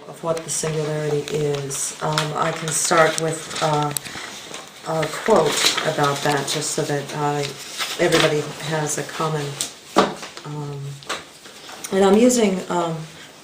Of what the singularity is. I can start with a quote about that, just so that everybody has a common. And I'm using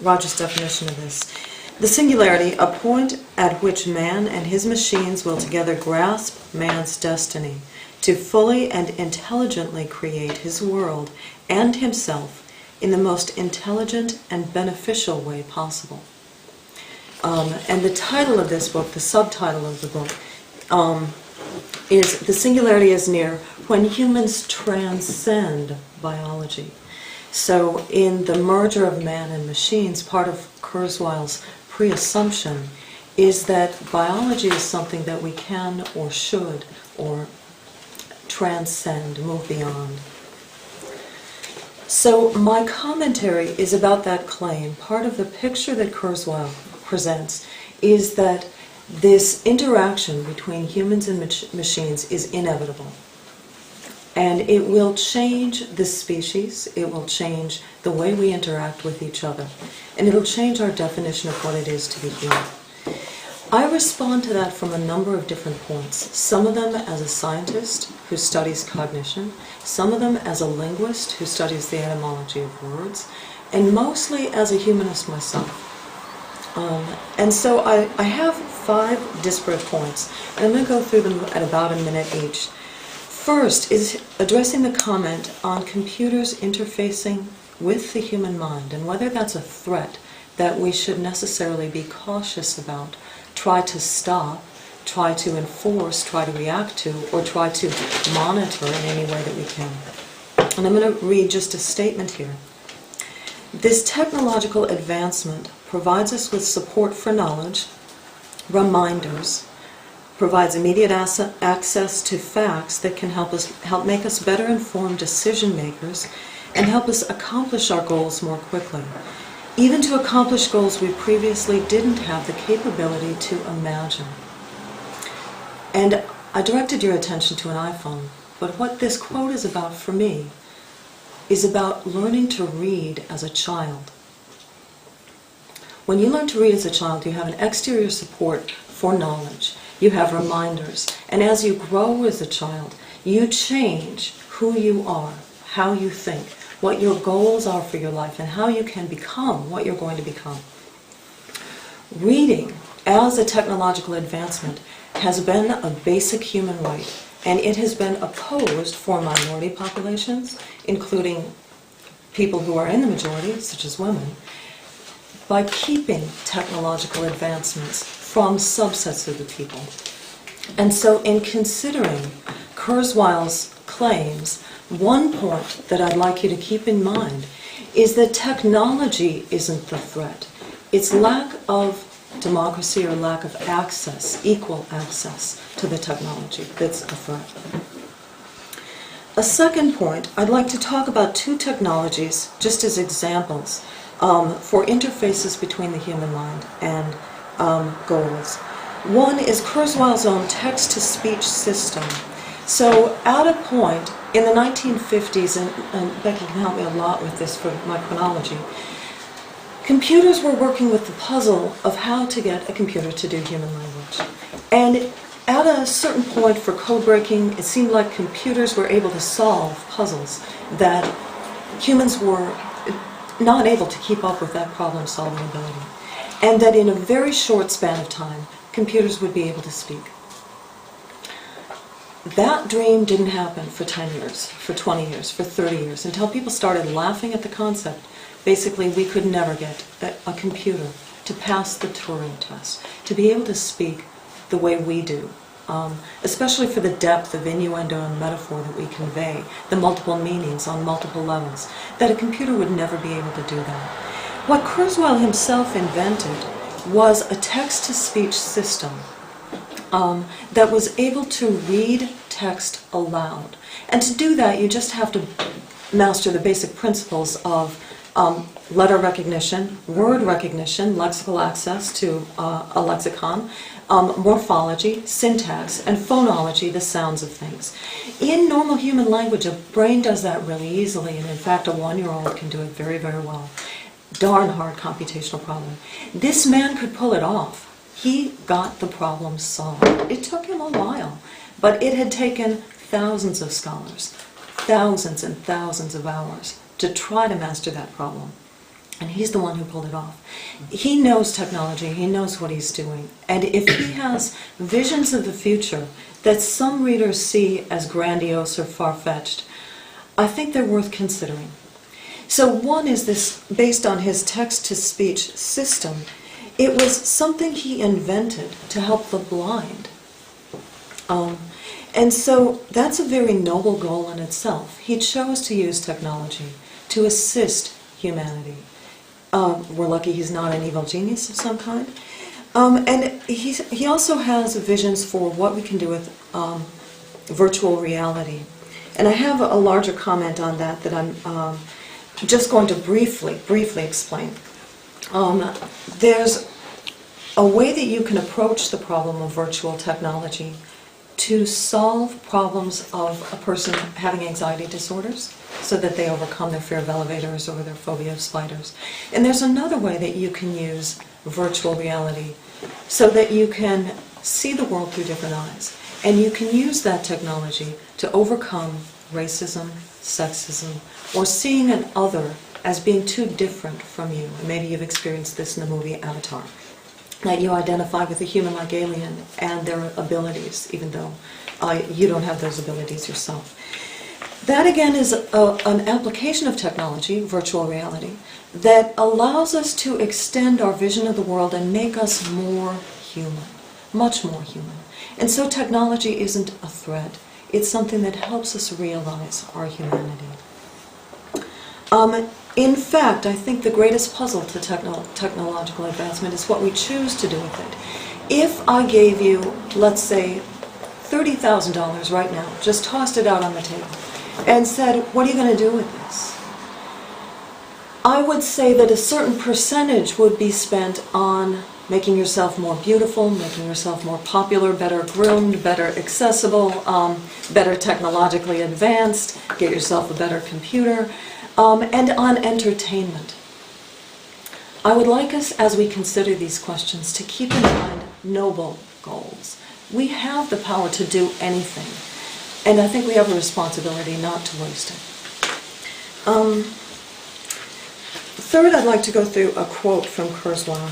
Roger's definition of this. The singularity, a point at which man and his machines will together grasp man's destiny to fully and intelligently create his world and himself in the most intelligent and beneficial way possible. And the title of this book, the subtitle of the book, is The Singularity is Near When Humans Transcend Biology. So in the merger of man and machines, part of Kurzweil's pre-assumption is that biology is something that we can or should or transcend, move beyond. So my commentary is about that claim. Part of the picture that Kurzweil presents is that this interaction between humans and machines is inevitable. And it will change the species, it will change the way we interact with each other, and it'll change our definition of what it is to be human. I respond to that from a number of different points, some of them as a scientist who studies cognition, some of them as a linguist who studies the etymology of words, and mostly as a humanist myself. And so I have 5 disparate points, and I'm going to go through them at about a minute each. First is addressing the comment on computers interfacing with the human mind, and whether that's a threat that we should necessarily be cautious about, try to stop, try to enforce, try to react to, or try to monitor in any way that we can. And I'm going to read just a statement here. This technological advancement provides us with support for knowledge, reminders, provides immediate access to facts that can help make us better informed decision makers and help us accomplish our goals more quickly, even to accomplish goals we previously didn't have the capability to imagine. And I directed your attention to an iPhone, but what this quote is about for me is about learning to read as a child. When you learn to read as a child, you have an exterior support for knowledge. You have reminders. And as you grow as a child, you change who you are, how you think, what your goals are for your life, and how you can become what you're going to become. Reading, as a technological advancement, has been a basic human right, and it has been opposed for minority populations, including people who are in the majority, such as women, by keeping technological advancements from subsets of the people. And so in considering Kurzweil's claims, one point that I'd like you to keep in mind is that technology isn't the threat. It's lack of democracy or lack of access, equal access to the technology that's a threat. A second point, I'd like to talk about 2 technologies just as examples for interfaces between the human mind and goals. One is Kurzweil's own text-to-speech system. So at a point in the 1950s, and Becky can help me a lot with this for my chronology, computers were working with the puzzle of how to get a computer to do human language. And at a certain point for code breaking, it seemed like computers were able to solve puzzles that humans were not able to keep up with that problem-solving ability. And that in a very short span of time, computers would be able to speak. That dream didn't happen for 10 years, for 20 years, for 30 years, until people started laughing at the concept. Basically, we could never get a computer to pass the Turing test, to be able to speak the way we do, especially for the depth of innuendo and metaphor that we convey, the multiple meanings on multiple levels, that a computer would never be able to do that. What Kurzweil himself invented was a text-to-speech system that was able to read text aloud. And to do that, you just have to master the basic principles of letter recognition, word recognition, lexical access to a lexicon, morphology, syntax, and phonology, the sounds of things. In normal human language, a brain does that really easily, and in fact a 1-year-old can do it very, very well. darn hard computational problem. This man could pull it off. He got the problem solved. It took him a while, but it had taken thousands of scholars, thousands and thousands of hours to try to master that problem. And he's the one who pulled it off. He knows technology, he knows what he's doing. And if he has visions of the future that some readers see as grandiose or far-fetched, I think they're worth considering. So one is this, based on his text-to-speech system, it was something he invented to help the blind. And so that's a very noble goal in itself. He chose to use technology to assist humanity. We're lucky he's not an evil genius of some kind. And he also has visions for what we can do with virtual reality. And I have a larger comment on that I'm just going to briefly explain. There's a way that you can approach the problem of virtual technology to solve problems of a person having anxiety disorders so that they overcome their fear of elevators or their phobia of spiders. And there's another way that you can use virtual reality so that you can see the world through different eyes. And you can use that technology to overcome racism, sexism, or seeing an other as being too different from you. And maybe you've experienced this in the movie Avatar, that you identify with a human-like alien and their abilities, even though you don't have those abilities yourself. That again is an application of technology, virtual reality, that allows us to extend our vision of the world and make us more human, much more human. And so technology isn't a threat. It's something that helps us realize our humanity. In fact, I think the greatest puzzle to technological advancement is what we choose to do with it. If I gave you, let's say, $30,000 right now, just tossed it out on the table, and said, what are you going to do with this? I would say that a certain percentage would be spent on making yourself more beautiful, making yourself more popular, better groomed, better accessible, better technologically advanced, get yourself a better computer, and on entertainment. I would like us, as we consider these questions, to keep in mind noble goals. We have the power to do anything, and I think we have a responsibility not to waste it. Third, I'd like to go through a quote from Kurzweil.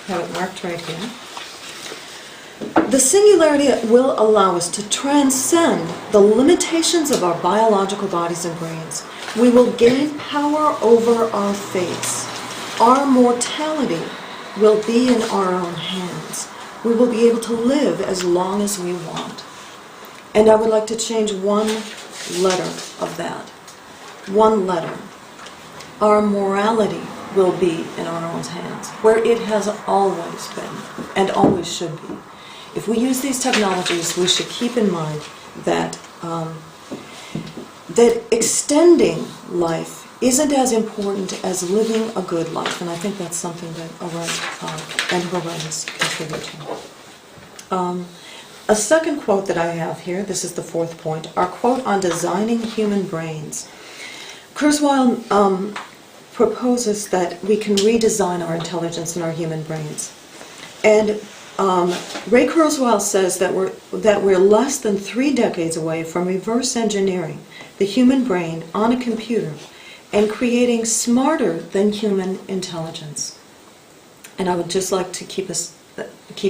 Have it marked right here. The singularity will allow us to transcend the limitations of our biological bodies and brains. We will gain power over our fates. Our mortality will be in our own hands. We will be able to live as long as we want. And I would like to change one letter of that. One letter. Our morality will be in our own hands, where it has always been and always should be. If we use these technologies, we should keep in mind that that extending life isn't as important as living a good life, and I think that's something that Arendt and Humanities contribute to. A second quote that I have here, this is the fourth point, our quote on designing human brains. Kurzweil proposes that we can redesign our intelligence and our human brains. And Ray Kurzweil says that we're less than 3 decades away from reverse engineering the human brain on a computer and creating smarter than human intelligence. And I would just like to keep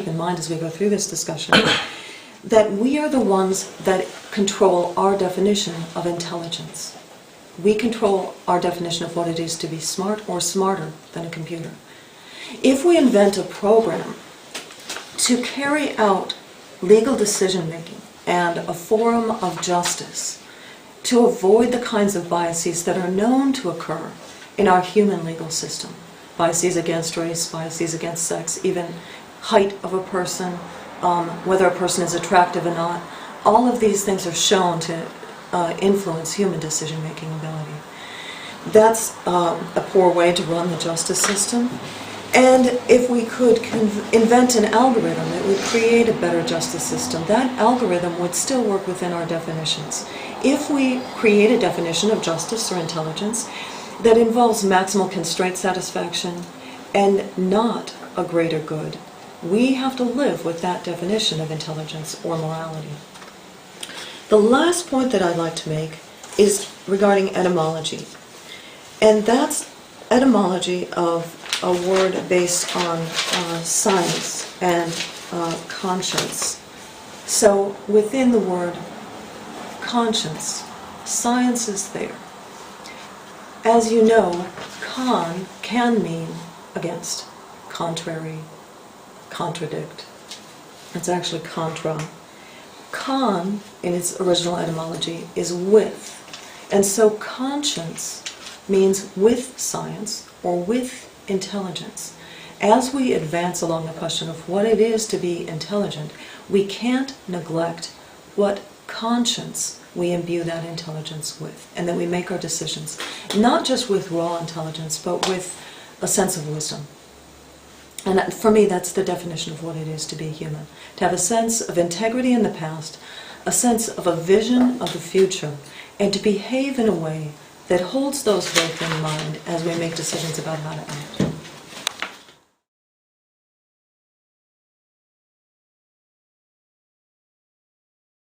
in mind as we go through this discussion that we are the ones that control our definition of intelligence. We control our definition of what it is to be smart or smarter than a computer. If we invent a program to carry out legal decision-making and a forum of justice to avoid the kinds of biases that are known to occur in our human legal system, biases against race, biases against sex, even height of a person, whether a person is attractive or not, all of these things are shown to influence human decision-making ability. That's a poor way to run the justice system. And if we could invent an algorithm that would create a better justice system, that algorithm would still work within our definitions. If we create a definition of justice or intelligence that involves maximal constraint satisfaction and not a greater good, we have to live with that definition of intelligence or morality. The last point that I'd like to make is regarding etymology. And that's etymology of a word based on science and conscience. So within the word conscience, science is there. As you know, con can mean against, contrary, contradict. It's actually contra. Con, in its original etymology, is with. And so conscience means with science or with intelligence. As we advance along the question of what it is to be intelligent, we can't neglect what conscience we imbue that intelligence with, and that we make our decisions, not just with raw intelligence, but with a sense of wisdom. And for me, that's the definition of what it is to be human. To have a sense of integrity in the past, a sense of a vision of the future, and to behave in a way that holds those both in mind as we make decisions about how to act.